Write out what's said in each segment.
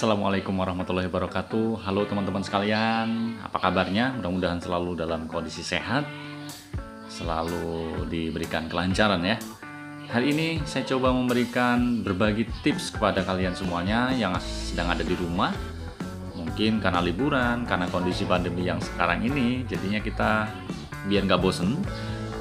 Assalamualaikum warahmatullahi wabarakatuh. Halo teman-teman sekalian, apa kabarnya? Mudah-mudahan selalu dalam kondisi sehat, selalu diberikan kelancaran ya. Hari ini saya coba memberikan berbagi tips kepada kalian semuanya yang sedang ada di rumah. Mungkin karena liburan, karena kondisi pandemi yang sekarang ini, jadinya kita biar nggak bosen,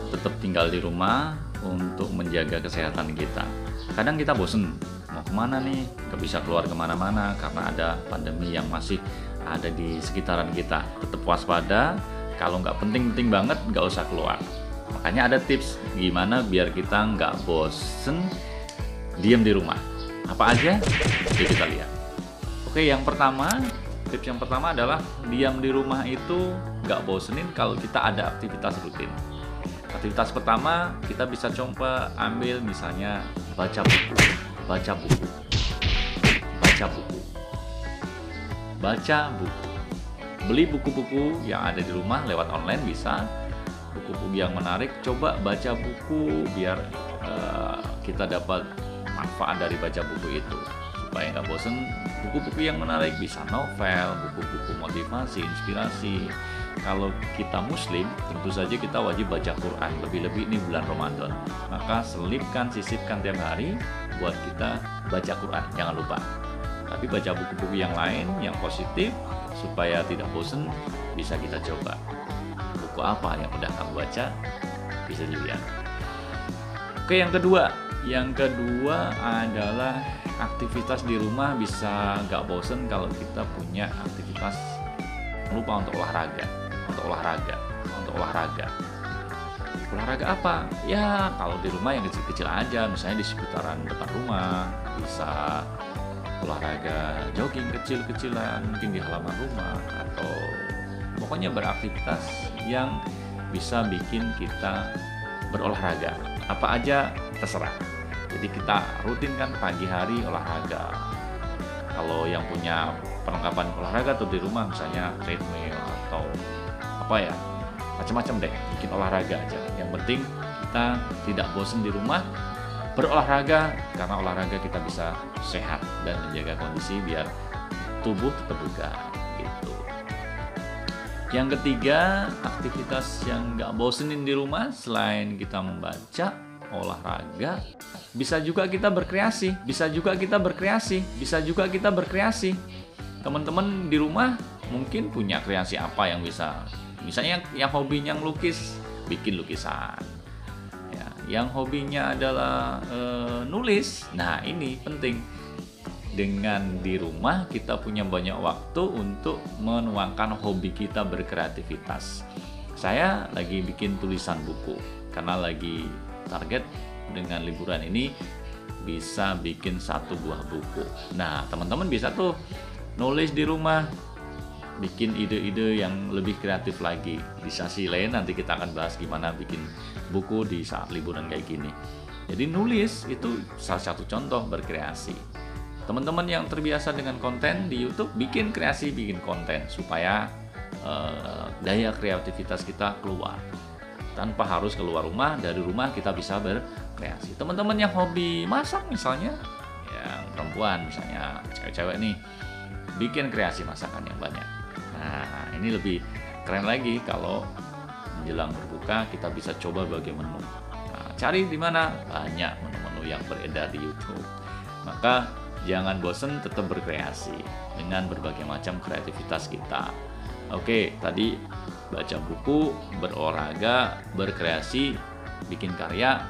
tetap tinggal di rumah untuk menjaga kesehatan kita. Kadang kita bosen, mau kemana nih, gak bisa keluar kemana-mana karena ada pandemi yang masih ada di sekitaran kita. Tetap waspada, kalau nggak penting-penting banget nggak usah keluar. Makanya ada tips gimana biar kita nggak bosen diam di rumah. Apa aja? Yuk kita lihat. Oke, tips yang pertama adalah diam di rumah itu nggak bosenin kalau kita ada aktivitas rutin. Aktivitas pertama kita bisa coba ambil misalnya baca buku. Beli buku-buku yang ada di rumah lewat online bisa. Buku-buku yang menarik, coba baca buku biar kita dapat manfaat dari baca buku itu. Supaya nggak bosen, buku-buku yang menarik bisa novel, buku-buku motivasi, inspirasi. Kalau kita muslim, tentu saja kita wajib baca Quran, lebih-lebih ini bulan Ramadan. Maka sisipkan tiap hari buat kita baca Quran, jangan lupa. Tapi baca buku-buku yang lain, yang positif, supaya tidak bosen, bisa kita coba. Buku apa yang udah kamu baca? Bisa dilihat. Oke, yang kedua adalah aktivitas di rumah bisa nggak bosen kalau kita punya aktivitas lupa untuk olahraga. Olahraga apa? Ya kalau di rumah yang kecil-kecil aja, misalnya di seputaran depan rumah, bisa olahraga jogging kecil-kecilan, mungkin di halaman rumah, atau pokoknya beraktivitas yang bisa bikin kita berolahraga. Apa aja terserah. Jadi kita rutinkan pagi hari olahraga. Kalau yang punya perlengkapan olahraga tuh di rumah, misalnya treadmill atau apa ya, macam-macam deh, bikin olahraga aja. Yang penting kita tidak bosan di rumah, berolahraga, karena olahraga kita bisa sehat dan menjaga kondisi biar tubuh tetap bugar gitu. Yang ketiga, aktivitas yang nggak bosenin di rumah selain kita membaca, olahraga, bisa juga kita berkreasi. Teman-teman di rumah mungkin punya kreasi apa yang bisa, misalnya yang hobinya ngelukis, bikin lukisan ya, yang hobinya adalah nulis. Nah ini penting, dengan di rumah kita punya banyak waktu untuk menuangkan hobi kita berkreativitas. Saya lagi bikin tulisan buku karena lagi target dengan liburan ini bisa bikin 1 buah buku. Nah teman-teman bisa tuh nulis di rumah, bikin ide-ide yang lebih kreatif lagi. Di sesi lain nanti kita akan bahas gimana bikin buku di saat liburan kayak gini. Jadi nulis itu salah satu contoh berkreasi. Teman-teman yang terbiasa dengan konten di YouTube, bikin konten supaya daya kreativitas kita keluar. Tanpa harus keluar rumah, dari rumah kita bisa berkreasi. Teman-teman yang hobi masak misalnya, yang perempuan misalnya, cewek-cewek nih, bikin kreasi masakan yang banyak. Nah ini lebih keren lagi kalau menjelang berbuka kita bisa coba berbagai menu. Nah, cari di mana, banyak menu-menu yang beredar di YouTube. Maka jangan bosen, tetap berkreasi dengan berbagai macam kreativitas kita. Oke, tadi baca buku, berolahraga, berkreasi, bikin karya.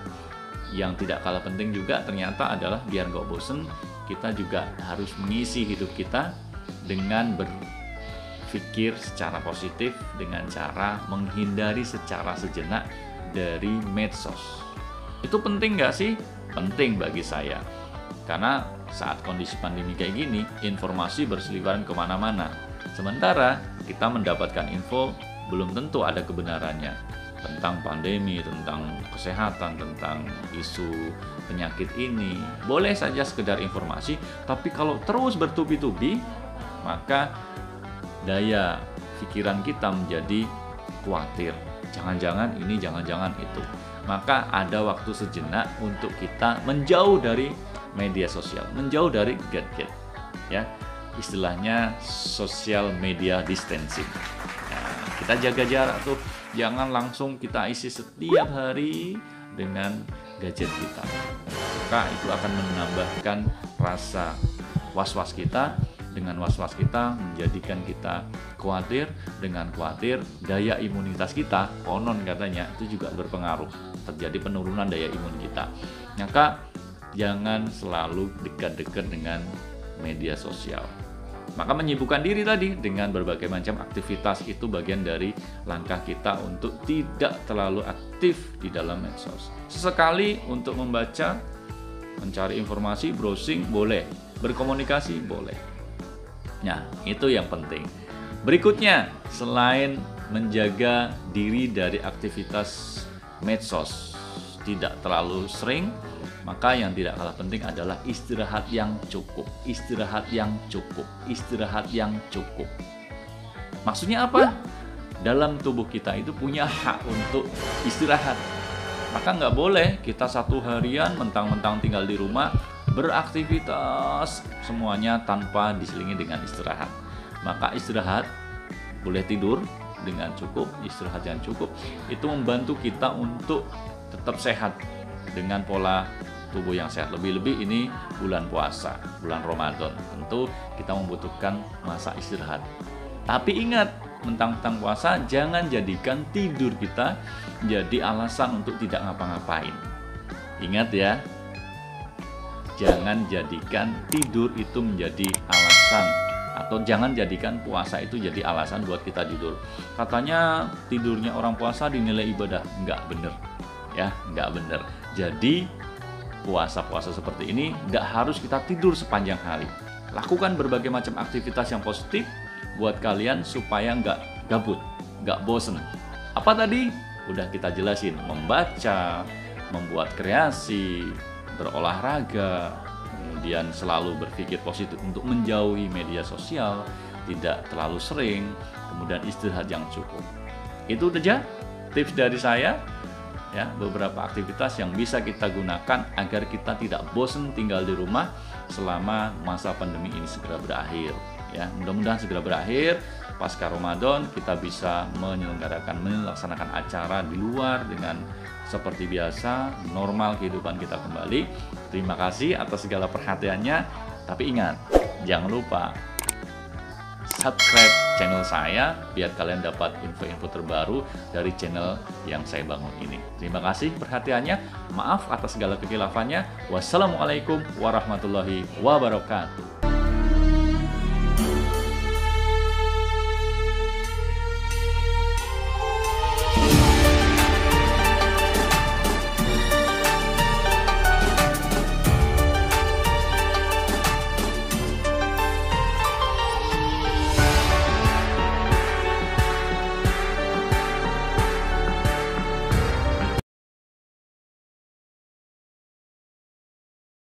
Yang tidak kalah penting juga ternyata adalah biar nggak bosen, kita juga harus mengisi hidup kita dengan berpikir secara positif, dengan cara menghindari secara sejenak dari medsos. Itu penting nggak sih? Penting bagi saya. Karena saat kondisi pandemi kayak gini, informasi berseliweran kemana-mana. Sementara kita mendapatkan info belum tentu ada kebenarannya tentang pandemi, tentang kesehatan, tentang isu penyakit ini. Boleh saja sekedar informasi, tapi kalau terus bertubi-tubi, maka daya pikiran kita menjadi khawatir. Jangan-jangan ini, jangan-jangan itu. Maka ada waktu sejenak untuk kita menjauh dari media sosial, menjauh dari gadget. Ya, istilahnya social media distancing. Nah, kita jaga jarak tuh, jangan langsung kita isi setiap hari dengan gadget kita. Maka itu akan menambahkan rasa was-was kita. Dengan was-was kita menjadikan kita khawatir. Dengan khawatir, daya imunitas kita, konon katanya, itu juga berpengaruh. Terjadi penurunan daya imun kita. Maka jangan selalu dekat-dekat dengan media sosial. Maka menyibukkan diri tadi dengan berbagai macam aktivitas itu bagian dari langkah kita untuk tidak terlalu aktif di dalam medsos. Sesekali untuk membaca, mencari informasi, browsing boleh, berkomunikasi boleh. Nah, itu yang penting. Berikutnya, selain menjaga diri dari aktivitas medsos tidak terlalu sering, maka yang tidak kalah penting adalah istirahat yang cukup. Istirahat yang cukup. Istirahat yang cukup. Maksudnya apa? Dalam tubuh kita itu punya hak untuk istirahat. Maka nggak boleh kita satu harian mentang-mentang tinggal di rumah beraktivitas semuanya tanpa diselingi dengan istirahat. Maka istirahat, boleh tidur dengan cukup, istirahat yang cukup itu membantu kita untuk tetap sehat dengan pola tubuh yang sehat. Lebih-lebih ini bulan puasa, bulan Ramadan, tentu kita membutuhkan masa istirahat. Tapi ingat, mentang-mentang puasa jangan jadikan tidur kita jadi alasan untuk tidak ngapa-ngapain. Ingat ya, jangan jadikan tidur itu menjadi alasan, atau jangan jadikan puasa itu jadi alasan buat kita tidur. Katanya tidurnya orang puasa dinilai ibadah. Nggak bener ya, nggak bener. Jadi puasa-puasa seperti ini nggak harus kita tidur sepanjang hari. Lakukan berbagai macam aktivitas yang positif buat kalian supaya nggak gabut, nggak bosen. Apa tadi? Udah kita jelasin, membaca, membuat kreasi, berolahraga, kemudian selalu berpikir positif untuk menjauhi media sosial, tidak terlalu sering, kemudian istirahat yang cukup. Itu saja tips dari saya, ya, beberapa aktivitas yang bisa kita gunakan agar kita tidak bosan tinggal di rumah selama masa pandemi ini segera berakhir. Ya, mudah-mudahan segera berakhir. Pasca Ramadan kita bisa melaksanakan acara di luar dengan seperti biasa, normal kehidupan kita kembali. Terima kasih atas segala perhatiannya. Tapi ingat, jangan lupa subscribe channel saya biar kalian dapat info-info terbaru dari channel yang saya bangun ini. Terima kasih perhatiannya. Maaf atas segala kekhilaafannya. Wassalamualaikum warahmatullahi wabarakatuh.